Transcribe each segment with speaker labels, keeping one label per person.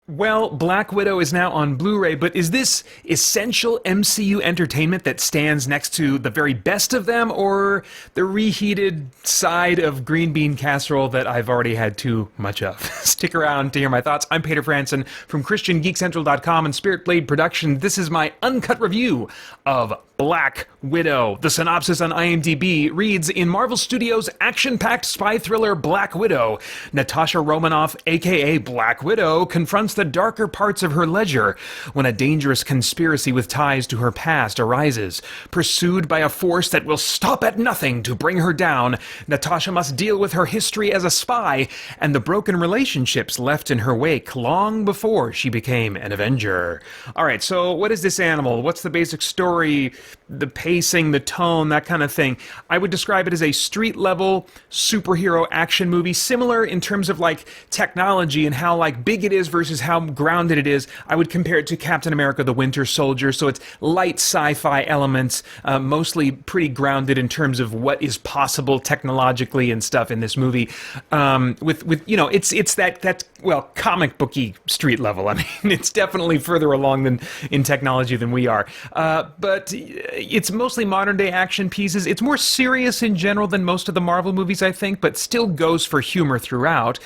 Speaker 1: Well, Black Widow is now on Blu-ray, but is this essential MCU entertainment that stands next to the very best of them, or the reheated side of green bean casserole that I've already had too much of? Stick around to hear my thoughts. I'm Peter Franson from christiangeekcentral.com and Spirit Blade Production. This is my uncut review of Black Widow. The synopsis on IMDb reads, in Marvel Studios' action-packed spy thriller Black Widow, Natasha Romanoff, aka Black Widow, confronts the darker parts of her ledger when a dangerous conspiracy with ties to her past arises. Pursued by a force that will stop at nothing to bring her down, Natasha must deal with her history as a spy and the broken relationships left in her wake long before she became an Avenger. Alright, so what is this animal? What's the basic story? The pacing, the tone, that kind of thing. I would describe it as a street-level superhero action movie, similar in terms of like technology and how like big it is versus how grounded it is. I would compare it to Captain America: The Winter Soldier. So it's light sci-fi elements, mostly pretty grounded in terms of what is possible technologically and stuff in this movie. With you know, it's that well, comic booky street level. I mean, it's definitely further along than in technology than we are. But it's mostly modern day action pieces. It's more serious in general than most of the Marvel movies, I think, but still goes for humor throughout.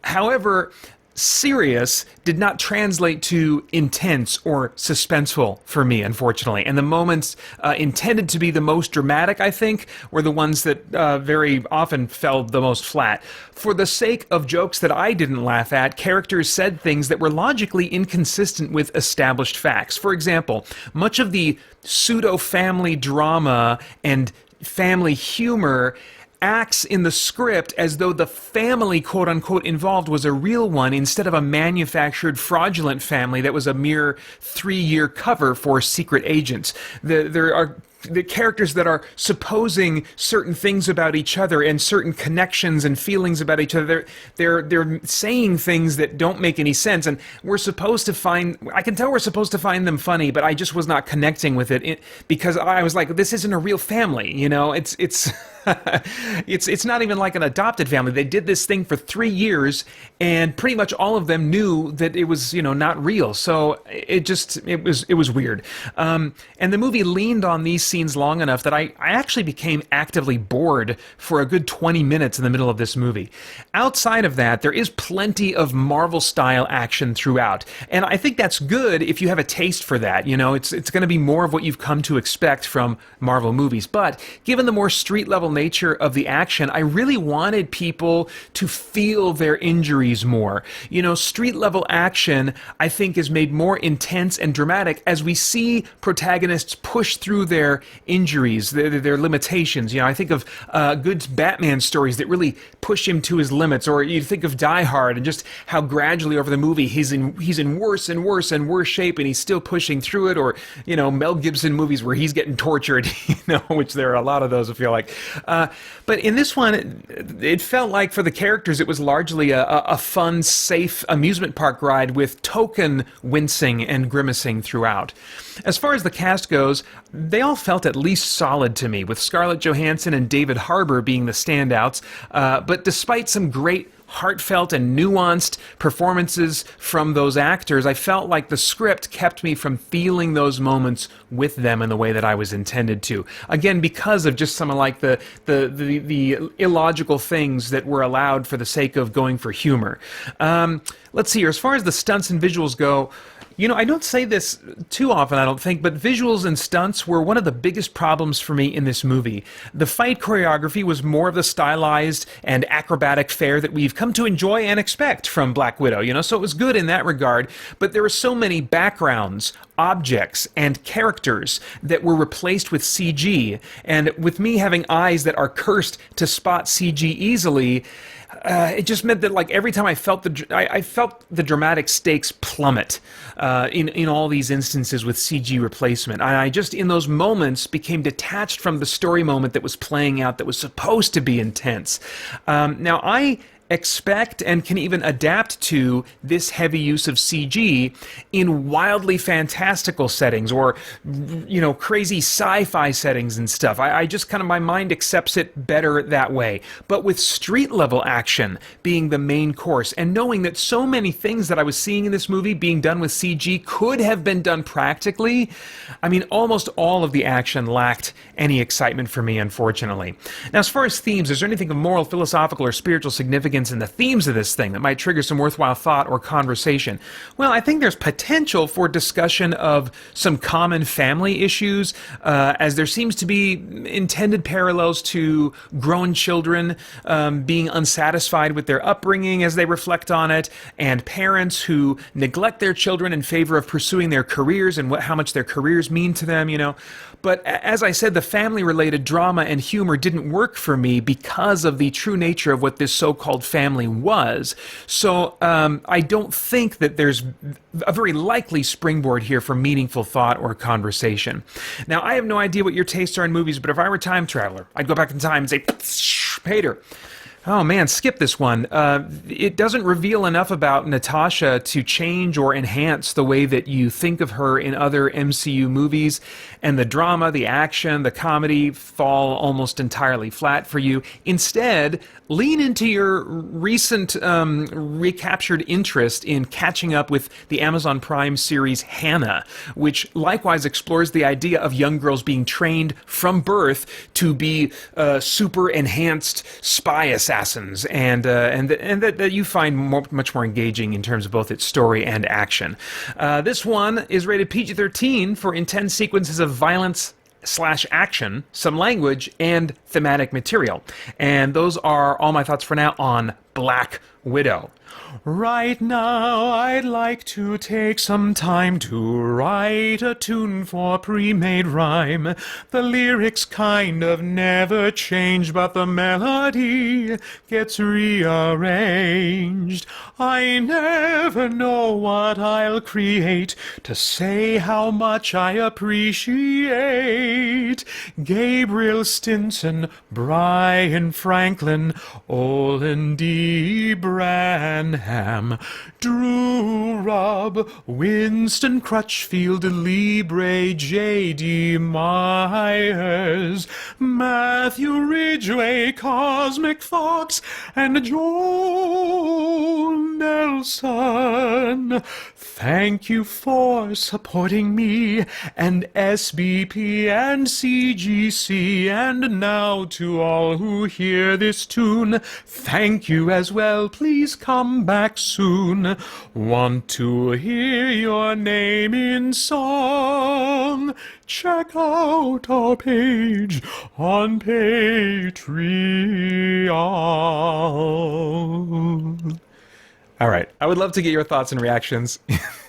Speaker 1: However, serious did not translate to intense or suspenseful for me, unfortunately. And the moments intended to be the most dramatic, I think, were the ones that very often fell the most flat. For the sake of jokes that I didn't laugh at, characters said things that were logically inconsistent with established facts. For example, much of the pseudo-family drama and family humor acts in the script as though the family, quote-unquote, involved was a real one instead of a manufactured, fraudulent family that was a mere 3-year cover for secret agents. There are the characters that are supposing certain things about each other and certain connections and feelings about each other. They're saying things that don't make any sense, and we're supposed to find. I can tell we're supposed to find them funny, but I just was not connecting with it because I was like, this isn't a real family, you know. It's it's not even like an adopted family. They did this thing for 3 years, and pretty much all of them knew that it was, you know, not real. So it was weird. And the movie leaned on these scenes long enough that I actually became actively bored for a good 20 minutes in the middle of this movie. Outside of that, there is plenty of Marvel-style action throughout, and I think that's good if you have a taste for that. You know, it's going to be more of what you've come to expect from Marvel movies. But given the more street-level nature of the action, I really wanted people to feel their injuries more. You know, street-level action, I think, is made more intense and dramatic as we see protagonists push through their injuries, their limitations. You know, I think of good Batman stories that really push him to his limits, or you think of Die Hard and just how gradually over the movie he's in worse and worse and worse shape, and he's still pushing through it. Or, you know, Mel Gibson movies where he's getting tortured, you know, which there are a lot of those, I feel like. But in this one, it felt like for the characters it was largely a fun, safe amusement park ride with token wincing and grimacing throughout. As far as the cast goes, they all felt at least solid to me, with Scarlett Johansson and David Harbour being the standouts. But despite some great heartfelt and nuanced performances from those actors, I felt like the script kept me from feeling those moments with them in the way that I was intended to. Again, because of just some of like the illogical things that were allowed for the sake of going for humor. Let's see here. As far as the stunts and visuals go, you know, I don't say this too often, I don't think, but visuals and stunts were one of the biggest problems for me in this movie. The fight choreography was more of the stylized and acrobatic fare that we've come to enjoy and expect from Black Widow, you know, so it was good in that regard, but there were so many backgrounds, objects, and characters that were replaced with CG, and with me having eyes that are cursed to spot CG easily, it just meant that like every time I felt the dramatic stakes plummet in all these instances with CG replacement. And I just in those moments became detached from the story moment that was playing out that was supposed to be intense. Now I expect and can even adapt to this heavy use of CG in wildly fantastical settings or, crazy sci-fi settings and stuff. I just kind of, my mind accepts it better that way. But with street level action being the main course and knowing that so many things that I was seeing in this movie being done with CG could have been done practically, I mean, almost all of the action lacked any excitement for me, unfortunately. Now, as far as themes, is there anything of moral, philosophical, or spiritual significance in the themes of this thing that might trigger some worthwhile thought or conversation? Well, I think there's potential for discussion of some common family issues, as there seems to be intended parallels to grown children being unsatisfied with their upbringing as they reflect on it, and parents who neglect their children in favor of pursuing their careers and how much their careers mean to them, But as I said, the family-related drama and humor didn't work for me because of the true nature of what this so-called family was. So I don't think that there's a very likely springboard here for meaningful thought or conversation. Now, I have no idea what your tastes are in movies, but if I were a time traveler, I'd go back in time and say, Peter. Oh man, skip this one. It doesn't reveal enough about Natasha to change or enhance the way that you think of her in other MCU movies, and the drama, the action, the comedy fall almost entirely flat for you. Instead, lean into your recent recaptured interest in catching up with the Amazon Prime series Hannah, which likewise explores the idea of young girls being trained from birth to be super enhanced spy assassins, and that you find much more engaging in terms of both its story and action. This one is rated PG-13 for intense sequences of violence/action, some language, and thematic material. And those are all my thoughts for now on Black Widow. Right now, I'd like to take some time to write a tune for pre-made rhyme. The lyrics kind of never change, but the melody gets rearranged. I never know what I'll create to say how much I appreciate Gabriel Stinson, Brian Franklin, Olin D. Branham, Drew Robb, Winston Crutchfield, Libre, J.D. Myers, Matthew Ridgway, Cosmic Fox, and Joel Nelson. Thank you for supporting me and SBP and CGC, and now to all who hear this tune, thank you as well. Please come back soon. Want to hear your name in song? Check out our page on Patreon. All right. I would love to get your thoughts and reactions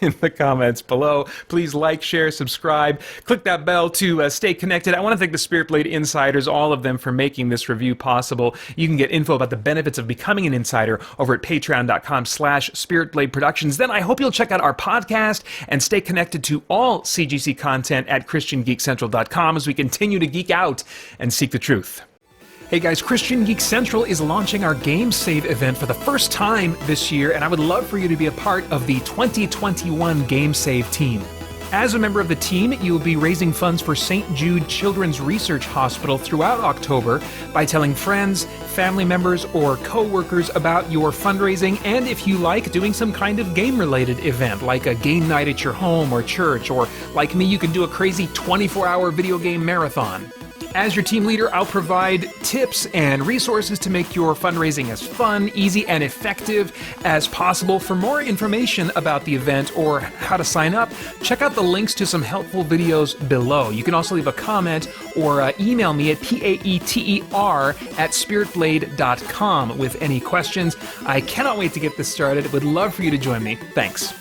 Speaker 1: in the comments below. Please like, share, subscribe. Click that bell to stay connected. I want to thank the Spirit Blade Insiders, all of them, for making this review possible. You can get info about the benefits of becoming an insider over at patreon.com/SpiritBlade Productions. Then I hope you'll check out our podcast and stay connected to all CGC content at christiangeekcentral.com as we continue to geek out and seek the truth. Hey guys, Christian Geek Central is launching our Game Save event for the first time this year, and I would love for you to be a part of the 2021 Game Save team. As a member of the team, you'll be raising funds for St. Jude Children's Research Hospital throughout October by telling friends, family members, or co-workers about your fundraising, and if you like, doing some kind of game-related event, like a game night at your home or church, or like me, you can do a crazy 24-hour video game marathon. As your team leader, I'll provide tips and resources to make your fundraising as fun, easy, and effective as possible. For more information about the event or how to sign up, check out the links to some helpful videos below. You can also leave a comment or email me at paeter@spiritblade.com with any questions. I cannot wait to get this started. Would love for you to join me. Thanks.